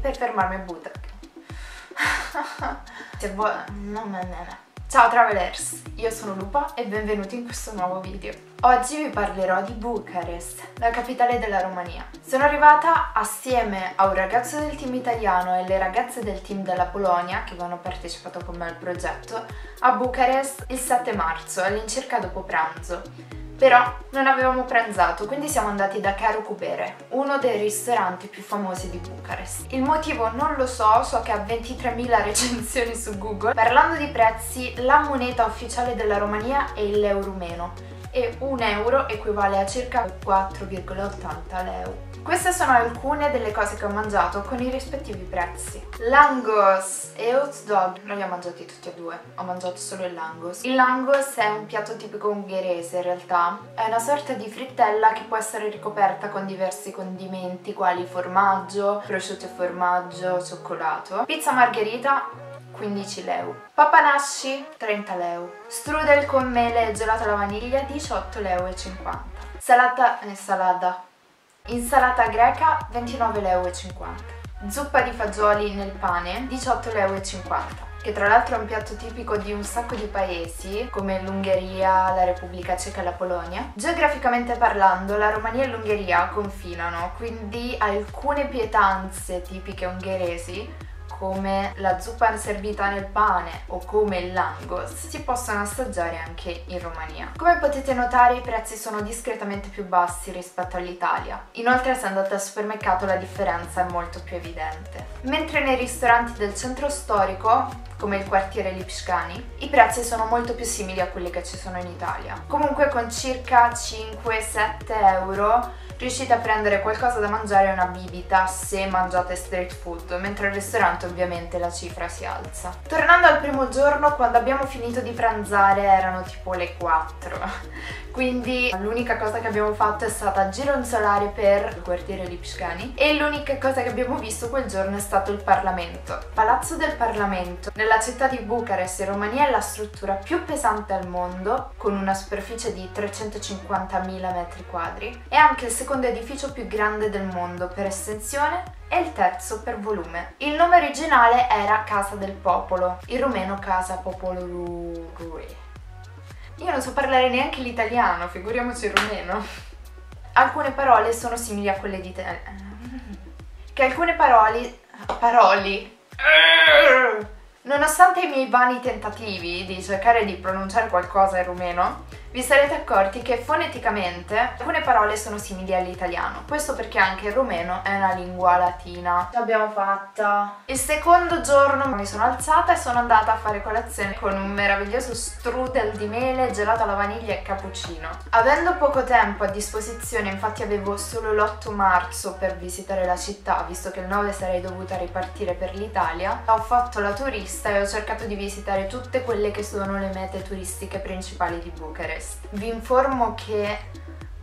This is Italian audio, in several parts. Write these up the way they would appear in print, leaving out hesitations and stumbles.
per fermarmi a Budapest. No. Ciao Travelers, io sono Lupa e benvenuti in questo nuovo video. Oggi vi parlerò di Bucarest, la capitale della Romania. Sono arrivata assieme a un ragazzo del team italiano e le ragazze del team della Polonia, che hanno partecipato con me al progetto, a Bucarest il 7 marzo, all'incirca dopo pranzo. Però non avevamo pranzato, quindi siamo andati da Caro Cubere, uno dei ristoranti più famosi di Bucarest. Il motivo non lo so che ha 23.000 recensioni su Google. Parlando di prezzi, la moneta ufficiale della Romania è l'euro rumeno e un euro equivale a circa 4,80 euro. Queste sono alcune delle cose che ho mangiato con i rispettivi prezzi. Langos e hot dog non li ho mangiati tutti e due, ho mangiato solo il langos. Il langos è un piatto tipico ungherese in realtà, è una sorta di frittella che può essere ricoperta con diversi condimenti quali formaggio, prosciutto e formaggio, cioccolato. Pizza margherita 15 leu, papanashi 30 leu, strudel con mele e gelato alla vaniglia 18,50 leu, insalata greca 29,50 leu, zuppa di fagioli nel pane 18,50 leu, che tra l'altro è un piatto tipico di un sacco di paesi come l'Ungheria, la Repubblica Ceca e la Polonia. Geograficamente parlando, la Romania e l'Ungheria confinano, quindi alcune pietanze tipiche ungheresi come la zuppa servita nel pane o come il langos si possono assaggiare anche in Romania. Come potete notare, i prezzi sono discretamente più bassi rispetto all'Italia. Inoltre, se andate al supermercato la differenza è molto più evidente. Mentre nei ristoranti del centro storico, come il quartiere Lipscani, i prezzi sono molto più simili a quelli che ci sono in Italia. Comunque con circa 5-7 euro riuscite a prendere qualcosa da mangiare e una bibita se mangiate street food, mentre al ristorante ovviamente la cifra si alza. Tornando al primo giorno, quando abbiamo finito di pranzare erano tipo le 4, quindi l'unica cosa che abbiamo fatto è stata gironzolare per il quartiere Lipscani e l'unica cosa che abbiamo visto quel giorno è stato il Parlamento. Palazzo del Parlamento nella città di Bucarest in Romania è la struttura più pesante al mondo, con una superficie di 350.000 metri quadri, è anche il secondo edificio più grande del mondo per estensione e il terzo per volume. Il nome originale era Casa del Popolo, in rumeno Casa Popolului. Io non so parlare neanche l'italiano, figuriamoci il rumeno. Alcune parole sono simili a quelle di che alcune parole nonostante i miei vani tentativi di cercare di pronunciare qualcosa in rumeno, vi sarete accorti che foneticamente alcune parole sono simili all'italiano. Questo perché anche il rumeno è una lingua latina. Ce l'abbiamo fatta! Il secondo giorno mi sono alzata e sono andata a fare colazione con un meraviglioso strudel di mele, gelato alla vaniglia e cappuccino. Avendo poco tempo a disposizione, infatti avevo solo l'8 marzo per visitare la città, visto che il 9 sarei dovuta ripartire per l'Italia, ho fatto la turista e ho cercato di visitare tutte quelle che sono le mete turistiche principali di Bucarest. Vi informo che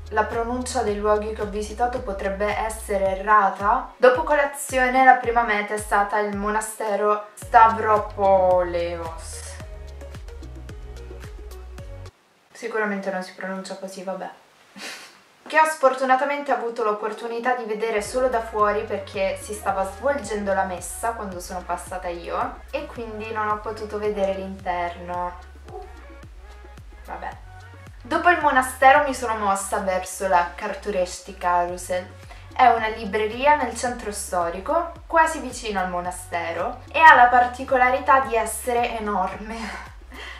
la pronuncia dei luoghi che ho visitato potrebbe essere errata. Dopo colazione la prima meta è stata il monastero Stavropoleos. Sicuramente non si pronuncia così, vabbè. Che ho sfortunatamente avuto l'opportunità di vedere solo da fuori perché si stava svolgendo la messa quando sono passata io e quindi non ho potuto vedere l'interno. Vabbè. Dopo il monastero mi sono mossa verso la Carturești Carousel. È una libreria nel centro storico, quasi vicino al monastero, e ha la particolarità di essere enorme.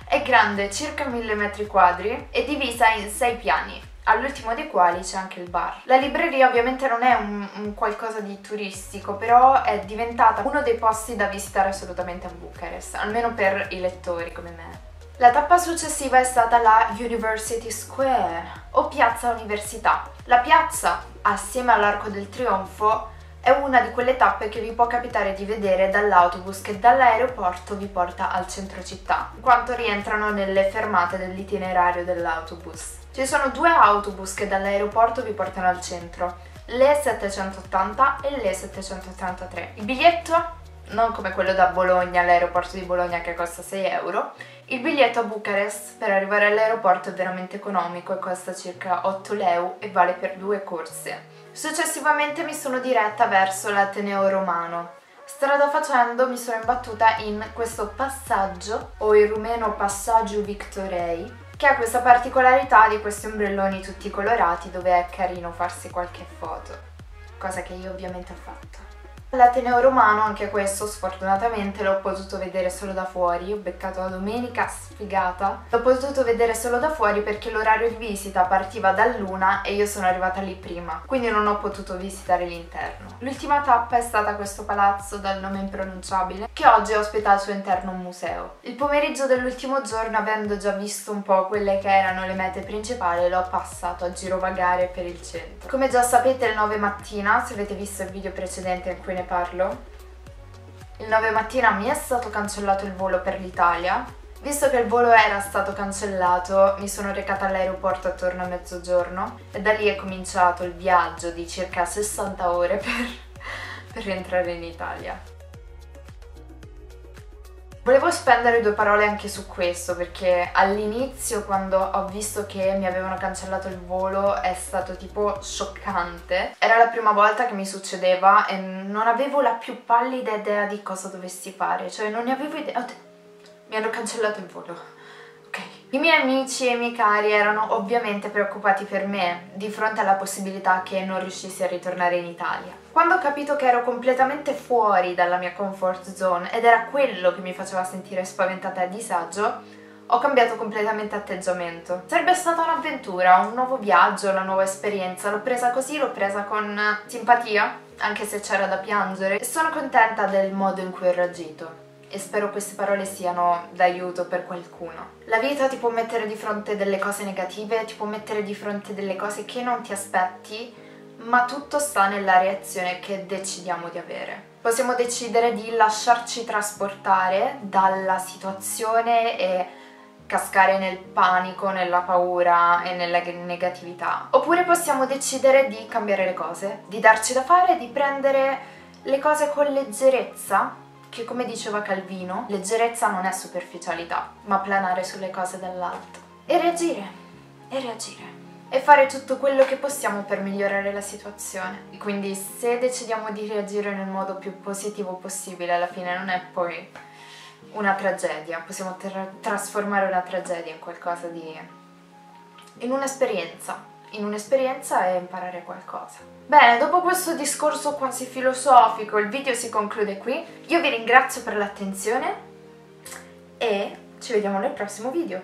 È grande, circa 1000 metri quadri, e divisa in 6 piani, all'ultimo dei quali c'è anche il bar. La libreria ovviamente non è un qualcosa di turistico, però è diventata uno dei posti da visitare assolutamente a Bucarest, almeno per i lettori come me. La tappa successiva è stata la University Square, o Piazza Università. La piazza, assieme all'Arco del Trionfo, è una di quelle tappe che vi può capitare di vedere dall'autobus che dall'aeroporto vi porta al centro città, in quanto rientrano nelle fermate dell'itinerario dell'autobus. Ci sono 2 autobus che dall'aeroporto vi portano al centro, l'E780 e l'E783. Il biglietto, non come quello da Bologna all'aeroporto di Bologna che costa 6 euro, il biglietto a Bucarest per arrivare all'aeroporto è veramente economico e costa circa 8 leu e vale per 2 corse. Successivamente mi sono diretta verso l'Ateneo Romano. Strada facendo mi sono imbattuta in questo passaggio, o il rumeno passaggio Victorei, che ha questa particolarità di questi ombrelloni tutti colorati dove è carino farsi qualche foto, cosa che io ovviamente ho fatto. L'Ateneo Romano, anche questo sfortunatamente l'ho potuto vedere solo da fuori, ho beccato la domenica sfigata, l'ho potuto vedere solo da fuori perché l'orario di visita partiva dall'1 e io sono arrivata lì prima, quindi non ho potuto visitare l'interno. L'ultima tappa è stata questo palazzo dal nome impronunciabile, che oggi ospita al suo interno un museo. Il pomeriggio dell'ultimo giorno, avendo già visto un po' quelle che erano le mete principali, l'ho passato a girovagare per il centro. Come già sapete, il 9 mattina, se avete visto il video precedente in cui ne parlo, il 9 mattina mi è stato cancellato il volo per l'Italia. Visto che il volo era stato cancellato, mi sono recata all'aeroporto attorno a mezzogiorno e da lì è cominciato il viaggio di circa 60 ore per rientrare in Italia. Volevo spendere due parole anche su questo, perché all'inizio, quando ho visto che mi avevano cancellato il volo, è stato tipo scioccante. Era la prima volta che mi succedeva e non avevo la più pallida idea di cosa dovessi fare, cioè non ne avevo idea. Mi hanno cancellato il volo. Ok. I miei amici e i miei cari erano ovviamente preoccupati per me di fronte alla possibilità che non riuscissi a ritornare in Italia. Quando ho capito che ero completamente fuori dalla mia comfort zone ed era quello che mi faceva sentire spaventata e a disagio, ho cambiato completamente atteggiamento. Sarebbe stata un'avventura, un nuovo viaggio, una nuova esperienza. L'ho presa così, l'ho presa con simpatia, anche se c'era da piangere, e sono contenta del modo in cui ho reagito. E spero queste parole siano d'aiuto per qualcuno. La vita ti può mettere di fronte delle cose negative, ti può mettere di fronte delle cose che non ti aspetti, ma tutto sta nella reazione che decidiamo di avere. Possiamo decidere di lasciarci trasportare dalla situazione e cascare nel panico, nella paura e nella negatività. Oppure possiamo decidere di cambiare le cose, di darci da fare, di prendere le cose con leggerezza, che come diceva Calvino, leggerezza non è superficialità, ma planare sulle cose dall'alto. E reagire, e reagire. E fare tutto quello che possiamo per migliorare la situazione. E quindi se decidiamo di reagire nel modo più positivo possibile, alla fine non è poi una tragedia, possiamo trasformare una tragedia in qualcosa di... in un'esperienza e imparare qualcosa. Bene, dopo questo discorso quasi filosofico, il video si conclude qui. Io vi ringrazio per l'attenzione e ci vediamo nel prossimo video.